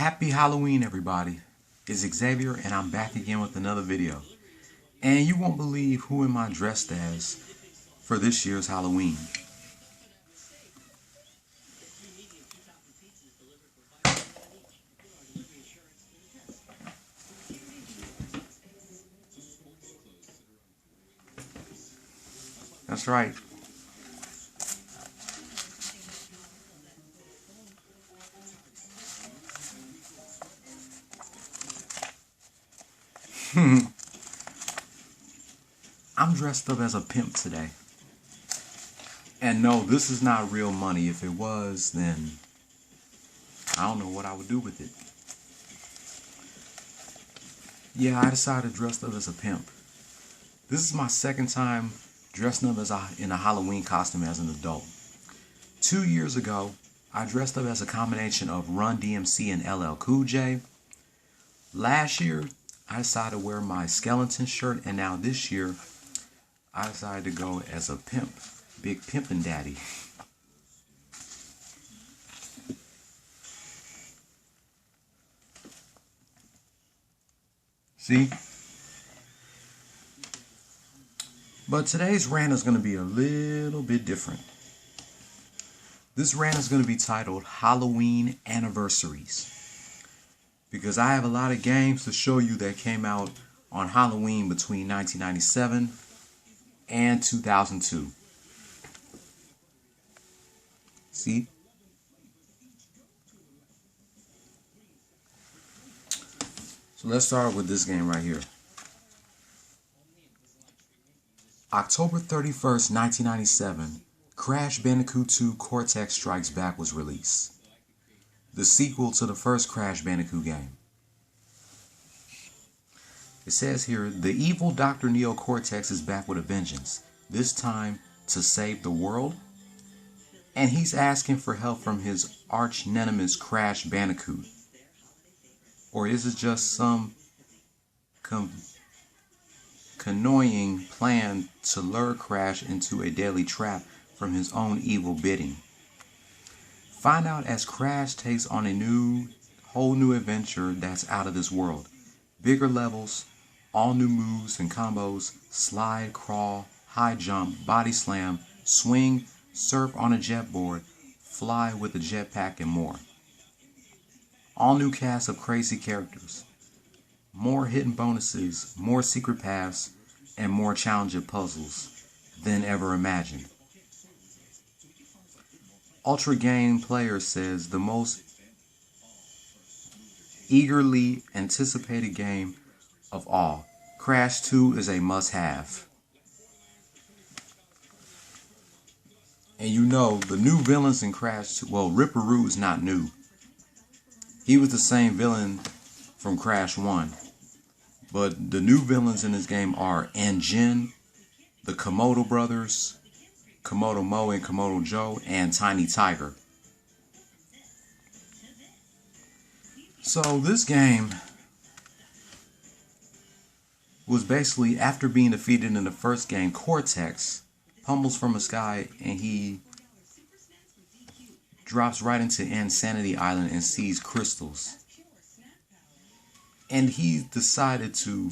Happy Halloween, everybody. It's Xavier, and I'm back again with another video. And you won't believe who am I dressed as for this year's Halloween. That's right. I'm dressed up as a pimp today. And no, this is not real money. If it was, then I don't know what I would do with it. Yeah, I decided to dress up as a pimp. This is my second time dressing up in a Halloween costume as an adult. 2 years ago, I dressed up as a combination of Run DMC and LL Cool J. Last year, I decided to wear my skeleton shirt, and now this year, I decided to go as a pimp. Big Pimpin' Daddy. See? But today's rant is going to be a little bit different. This rant is going to be titled Halloween Anniversaries. Because I have a lot of games to show you that came out on Halloween between 1997 and 2002. See? So let's start with this game right here. October 31st, 1997, Crash Bandicoot 2 Cortex Strikes Back was released. The sequel to the first Crash Bandicoot game. It says here, the evil Dr. Neo Cortex is back with a vengeance, this time to save the world. And he's asking for help from his arch nemesis Crash Bandicoot. Or is it just some conniving plan to lure Crash into a deadly trap from his own evil bidding? Find out as Crash takes on a whole new adventure that's out of this world. Bigger levels, all new moves and combos, slide, crawl, high jump, body slam, swing, surf on a jetboard, fly with a jetpack, and more. All new cast of crazy characters. More hidden bonuses, more secret paths, and more challenging puzzles than ever imagined. Ultra Game Player says the most eagerly anticipated game of all. Crash 2 is a must-have. And you know, the new villains in Crash 2, well, Ripperoo is not new. He was the same villain from Crash 1. But the new villains in this game are Jin, the Komodo brothers, Komodo Mo and Komodo Joe, and Tiny Tiger. So this game was basically, after being defeated in the first game, Cortex pummels from the sky and he drops right into Insanity Island and sees crystals. And he decided to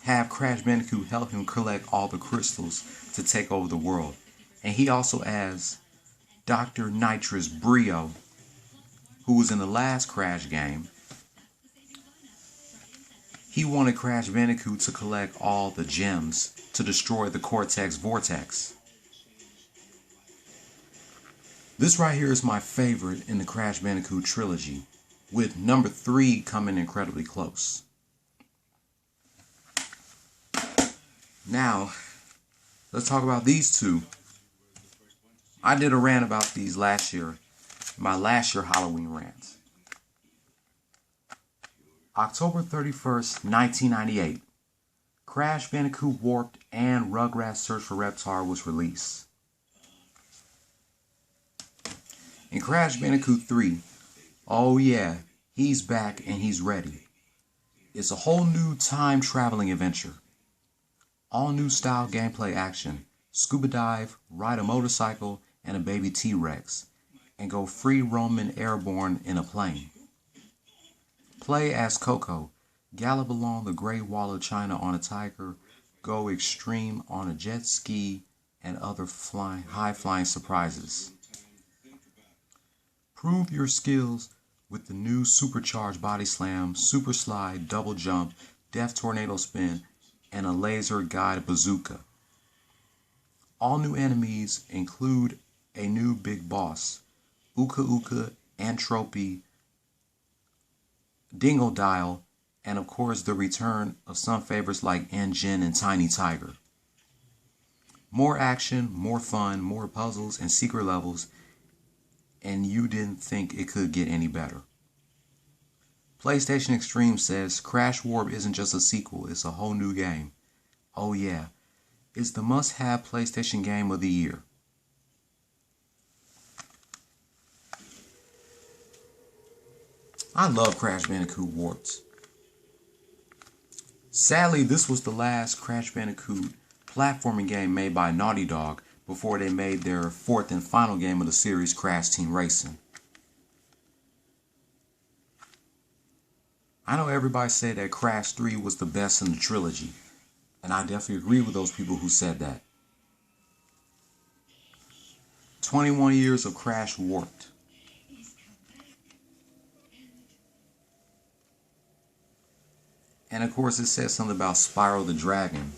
have Crash Bandicoot help him collect all the crystals to take over the world. And he also has Dr. Nitrous Brio, who was in the last Crash game. He wanted Crash Bandicoot to collect all the gems to destroy the Cortex Vortex. This right here is my favorite in the Crash Bandicoot trilogy, with number 3 coming incredibly close. Now, let's talk about these two. I did a rant about these last year, my last year Halloween rant. October 31st, 1998, Crash Bandicoot Warped and Rugrats Search for Reptar was released. In Crash Bandicoot 3, oh yeah, he's back and he's ready. It's a whole new time-traveling adventure. All new style gameplay action, scuba dive, ride a motorcycle and a baby T-Rex, and go free roaming airborne in a plane. Play as Coco. Gallop along the Great Wall of China on a tiger. Go extreme on a jet ski and other high-flying surprises. Prove your skills with the new supercharged body slam, super slide, double jump, death tornado spin, and a laser guide bazooka. All new enemies include a new big boss, Uka Uka, Antropy, Dingodile, and of course the return of some favorites like N-Gin and Tiny Tiger. More action, more fun, more puzzles and secret levels, and you didn't think it could get any better. PlayStation Extreme says Crash Warp isn't just a sequel, it's a whole new game. Oh yeah, it's the must-have PlayStation game of the year. I love Crash Bandicoot Warped. Sadly, this was the last Crash Bandicoot platforming game made by Naughty Dog before they made their fourth and final game of the series, Crash Team Racing. I know everybody said that Crash 3 was the best in the trilogy, and I definitely agree with those people who said that. 21 years of Crash Warped. And of course it says something about Spyro the Dragon.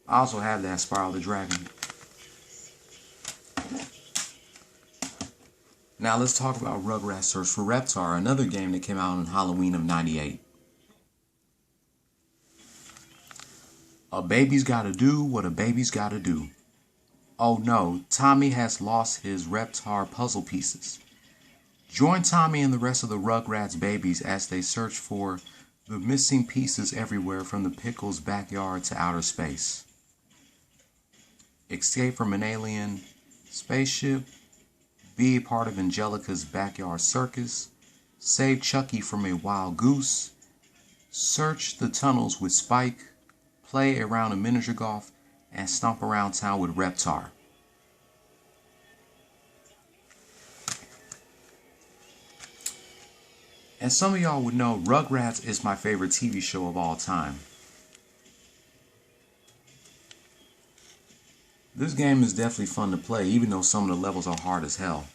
I also have that Spyro the Dragon. Now let's talk about Rugrats Search for Reptar, another game that came out on Halloween of '98. A baby's gotta do what a baby's gotta do. Oh no, Tommy has lost his Reptar puzzle pieces. Join Tommy and the rest of the Rugrats babies as they search for the missing pieces everywhere from the Pickles' backyard to outer space. Escape from an alien spaceship. Be a part of Angelica's backyard circus. Save Chucky from a wild goose. Search the tunnels with Spike. Play around a miniature golf. And stomp around town with Reptar. And some of y'all would know Rugrats is my favorite TV show of all time. This game is definitely fun to play, even though some of the levels are hard as hell.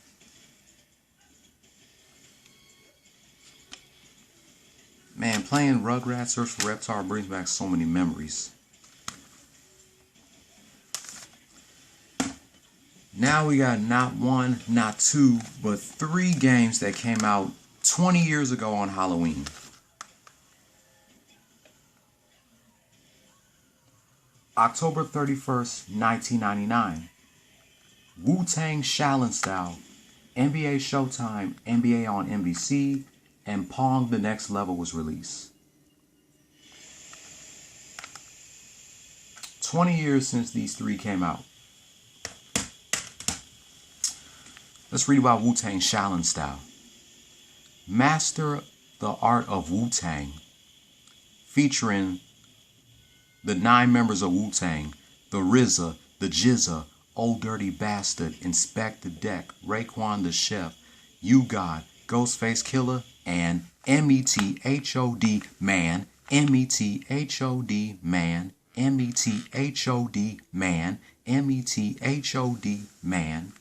Man, playing Rugrats Search for Reptar brings back so many memories. Now we got not one, not two, but 3 games that came out 20 years ago on Halloween. October 31st, 1999. Wu-Tang Shaolin Style, NBA Showtime, NBA on NBC, and Pong The Next Level was released. 20 years since these 3 came out. Let's read about Wu-Tang Shaolin Style. Master the Art of Wu-Tang, featuring the 9 members of Wu-Tang, the RZA, the Jizza, Old Dirty Bastard, Inspector Deck, Raekwon the Chef, You God, Ghostface Killer, and METHOD Man, METHOD Man, METHOD Man, METHOD Man.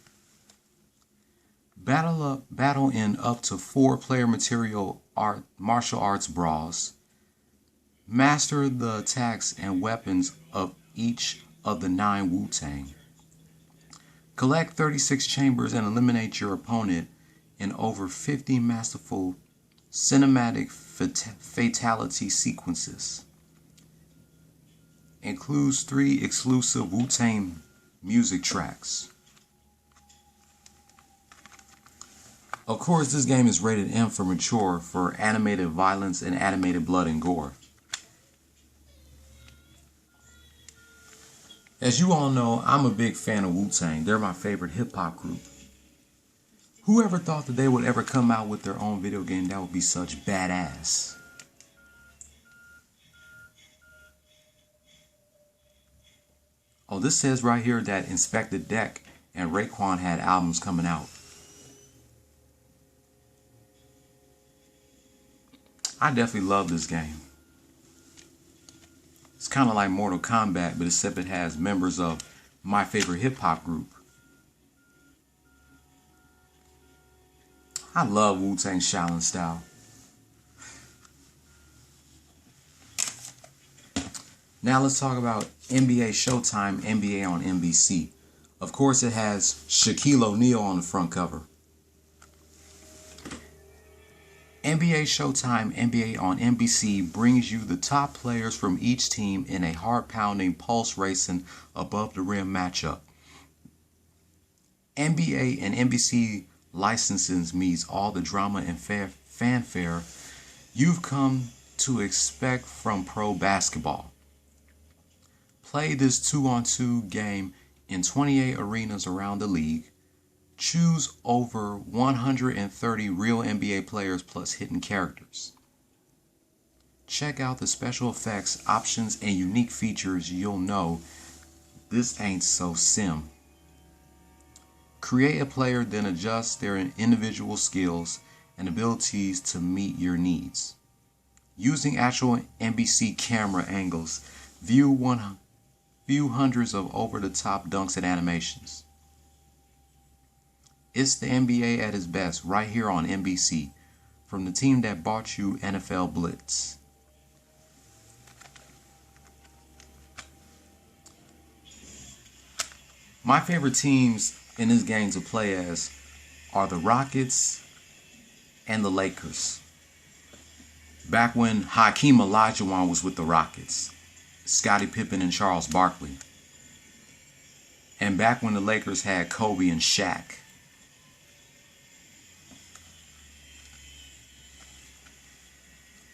Battle in up to 4 player material martial arts brawls. Master the attacks and weapons of each of the 9 Wu-Tang. Collect 36 chambers and eliminate your opponent in over 50 masterful cinematic fatality sequences. Includes 3 exclusive Wu-Tang music tracks. Of course, this game is rated M for mature for animated violence and animated blood and gore. As you all know, I'm a big fan of Wu-Tang. They're my favorite hip-hop group. Whoever thought that they would ever come out with their own video game that would be such badass? Oh, this says right here that Inspector Deck and Raekwon had albums coming out. I definitely love this game. It's kind of like Mortal Kombat, but except it has members of my favorite hip-hop group. I love Wu-Tang Shaolin style. Now let's talk about NBA Showtime, NBA on NBC. Of course, it has Shaquille O'Neal on the front cover. NBA Showtime, NBA on NBC brings you the top players from each team in a heart-pounding, pulse-racing, above-the-rim matchup. NBA and NBC licenses means all the drama and fanfare you've come to expect from pro basketball. Play this 2-on-2 game in 28 arenas around the league. Choose over 130 real NBA players plus hidden characters. Check out the special effects, options, and unique features. You'll know this ain't so sim. Create a player, then adjust their individual skills and abilities to meet your needs. Using actual NBC camera angles, view hundreds of over-the-top dunks and animations. It's the NBA at its best right here on NBC, from the team that bought you NFL Blitz. My favorite teams in this game to play as are the Rockets and the Lakers. Back when Hakeem Olajuwon was with the Rockets, Scottie Pippen and Charles Barkley. And back when the Lakers had Kobe and Shaq.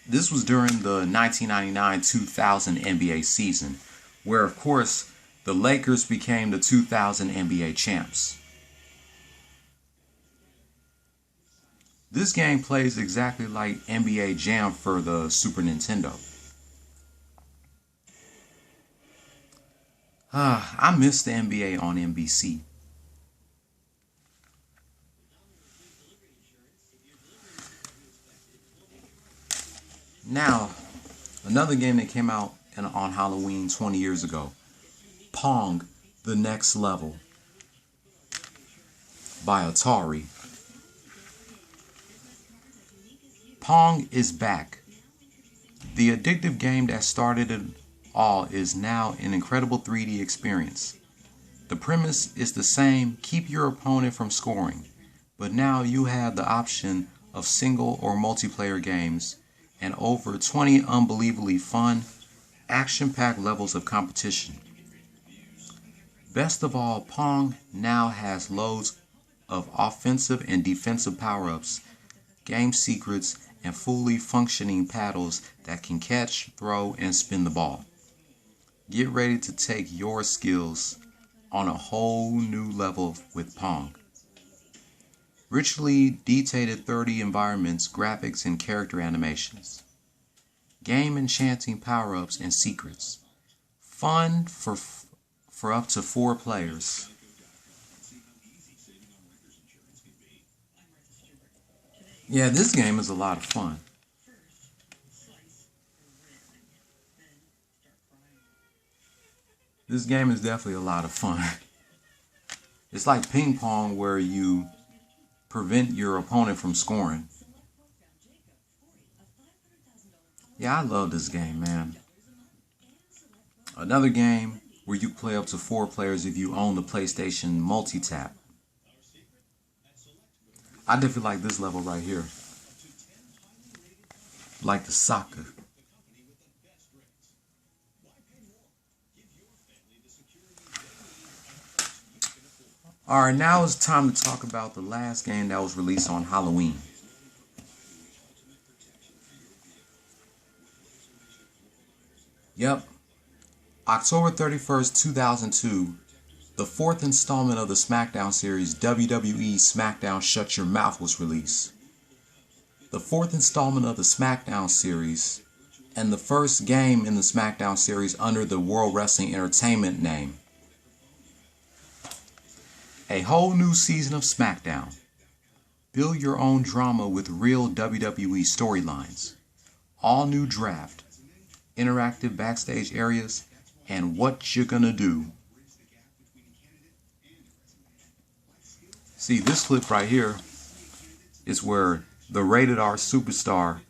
This was during the 1999-2000 NBA season, where of course the Lakers became the 2000 NBA champs. This game plays exactly like NBA Jam for the Super Nintendo. I miss the NBA on NBC. Now, another game that came out on Halloween 20 years ago, Pong, The Next Level by Atari. Pong is back. The addictive game that started it all is now an incredible 3D experience. The premise is the same, keep your opponent from scoring, but now you have the option of single or multiplayer games and over 20 unbelievably fun, action-packed levels of competition. Best of all, Pong now has loads of offensive and defensive power-ups, game secrets, and fully functioning paddles that can catch, throw, and spin the ball. Get ready to take your skills on a whole new level with Pong. Richly detailed 3D environments, graphics, and character animations. Game enchanting power-ups and secrets. Fun for up to 4 players. Yeah, this game is a lot of fun. This game is definitely a lot of fun. It's like ping pong where you prevent your opponent from scoring. Yeah, I love this game, man. Another game where you play up to 4 players if you own the PlayStation multi-tap. I definitely like this level right here. Like the soccer. Alright, now it's time to talk about the last game that was released on Halloween. Yep. October 31st, 2002, the 4th installment of the Smackdown series, WWE Smackdown Shut Your Mouth, was released. The 4th installment of the Smackdown series, and the first game in the Smackdown series under the World Wrestling Entertainment name. A whole new season of Smackdown. Build your own drama with real WWE storylines. all new draft, interactive backstage areas, and what you're gonna do. See, this clip right here is where the rated R superstar,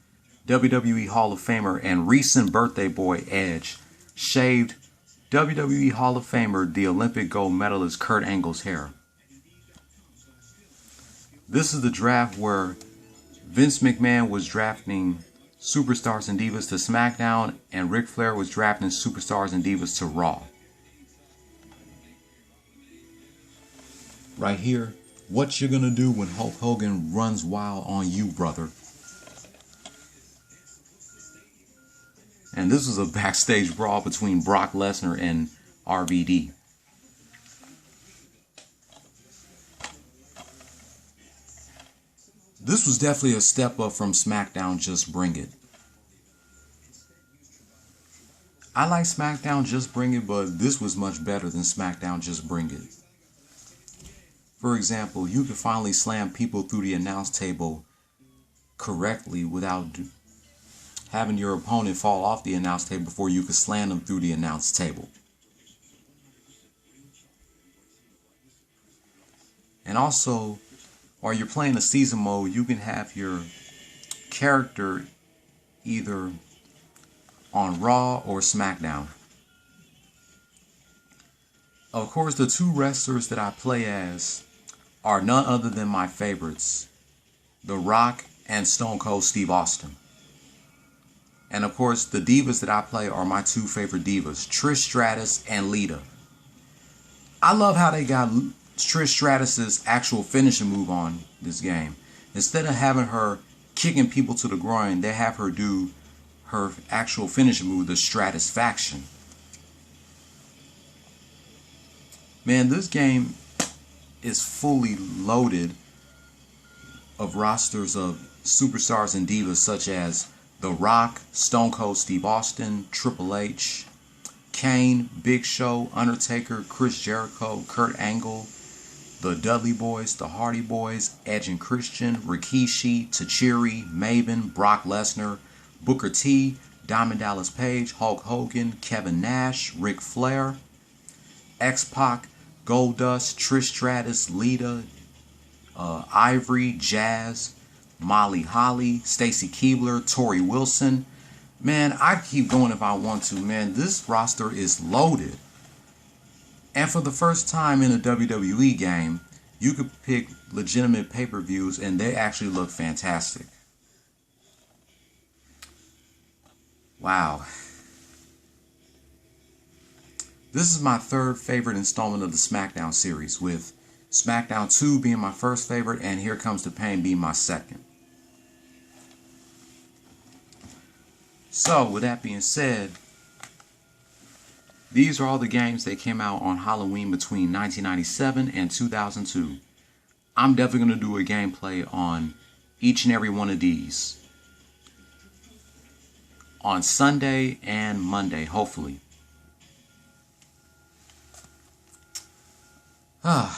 WWE Hall of Famer, and recent birthday boy Edge shaved WWE Hall of Famer, the Olympic gold medalist Kurt Angle's hair. This is the draft where Vince McMahon was drafting Superstars and Divas to SmackDown, and Ric Flair was drafting Superstars and Divas to Raw. Right here, what you're gonna do when Hulk Hogan runs wild on you, brother. And this was a backstage brawl between Brock Lesnar and RVD. This was definitely a step up from SmackDown Just Bring It. I like SmackDown Just Bring It, but this was much better than SmackDown Just Bring It. For example, you could finally slam people through the announce table correctly without having your opponent fall off the announce table before you could slam them through the announce table. And also, while you're playing the season mode, you can have your character either on Raw or SmackDown. Of course, the two wrestlers that I play as are none other than my favorites, The Rock and Stone Cold Steve Austin. And of course, the divas that I play are my two favorite divas, Trish Stratus and Lita. I love how they got Trish Stratus's actual finishing move on this game. Instead of having her kicking people to the groin, they have her do her actual finishing move, the Stratusfaction. Man, this game is fully loaded of rosters of superstars and divas such as The Rock, Stone Cold Steve Austin, Triple H, Kane, Big Show, Undertaker, Chris Jericho, Kurt Angle, the Dudley Boys, the Hardy Boys, Edge and Christian, Rikishi, Tajiri, Maven, Brock Lesnar, Booker T, Diamond Dallas Page, Hulk Hogan, Kevin Nash, Ric Flair, X-Pac, Goldust, Trish Stratus, Lita, Ivory, Jazz, Molly Holly, Stacy Keibler, Tori Wilson. Man, I keep going if I want to, man. This roster is loaded. And for the first time in a WWE game, you could pick legitimate pay-per-views and they actually look fantastic. Wow. This is my third favorite installment of the SmackDown series, with SmackDown 2 being my first favorite and Here Comes the Pain being my second. So, with that being said, these are all the games that came out on Halloween between 1997 and 2002. I'm definitely going to do a gameplay on each and every one of these on Sunday and Monday, hopefully. But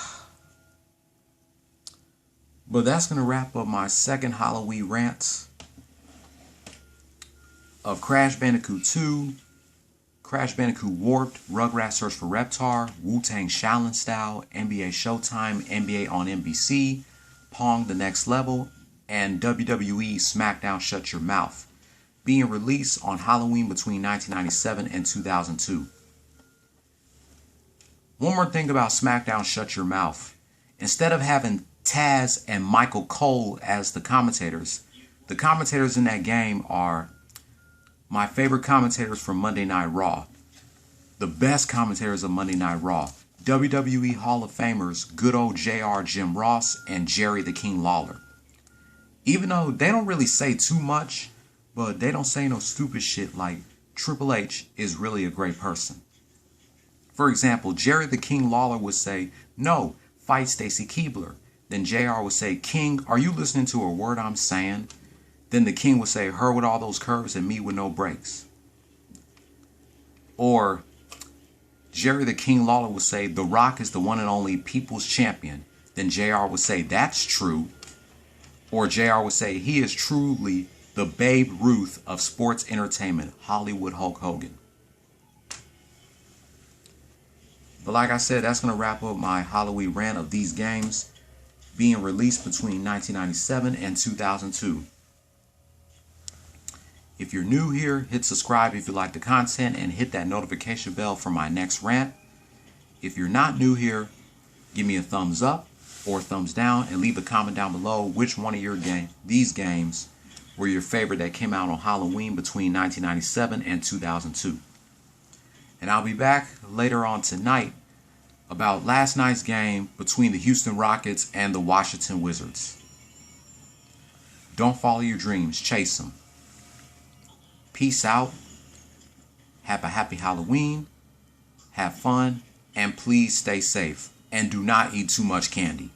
that's going to wrap up my second Halloween rant of Crash Bandicoot 2, Crash Bandicoot Warped, Rugrats Search for Reptar, Wu-Tang Shaolin Style, NBA Showtime, NBA on NBC, Pong The Next Level, and WWE Smackdown Shut Your Mouth, being released on Halloween between 1997 and 2002. One more thing about Smackdown Shut Your Mouth. Instead of having Taz and Michael Cole as the commentators in that game are my favorite commentators from Monday Night Raw. The best commentators of Monday Night Raw. WWE Hall of Famers, good old JR Jim Ross and Jerry the King Lawler. Even though they don't really say too much, but they don't say no stupid shit like Triple H is really a great person. For example, Jerry the King Lawler would say, "No, fight Stacy Keibler." Then JR would say, "King, are you listening to a word I'm saying?" Then the King would say, "Her with all those curves and me with no brakes." Or Jerry the King Lawler would say, "The Rock is the one and only people's champion." Then JR would say, "That's true." Or JR would say, "He is truly the Babe Ruth of sports entertainment, Hollywood Hulk Hogan. But like I said, that's going to wrap up my Halloween rant of these games being released between 1997 and 2002. If you're new here, hit subscribe if you like the content and hit that notification bell for my next rant. If you're not new here, give me a thumbs up or thumbs down and leave a comment down below which one of these games were your favorite that came out on Halloween between 1997 and 2002. And I'll be back later on tonight about last night's game between the Houston Rockets and the Washington Wizards. Don't follow your dreams, chase them. Peace out. Have a happy Halloween. Have fun. And please stay safe. And do not eat too much candy.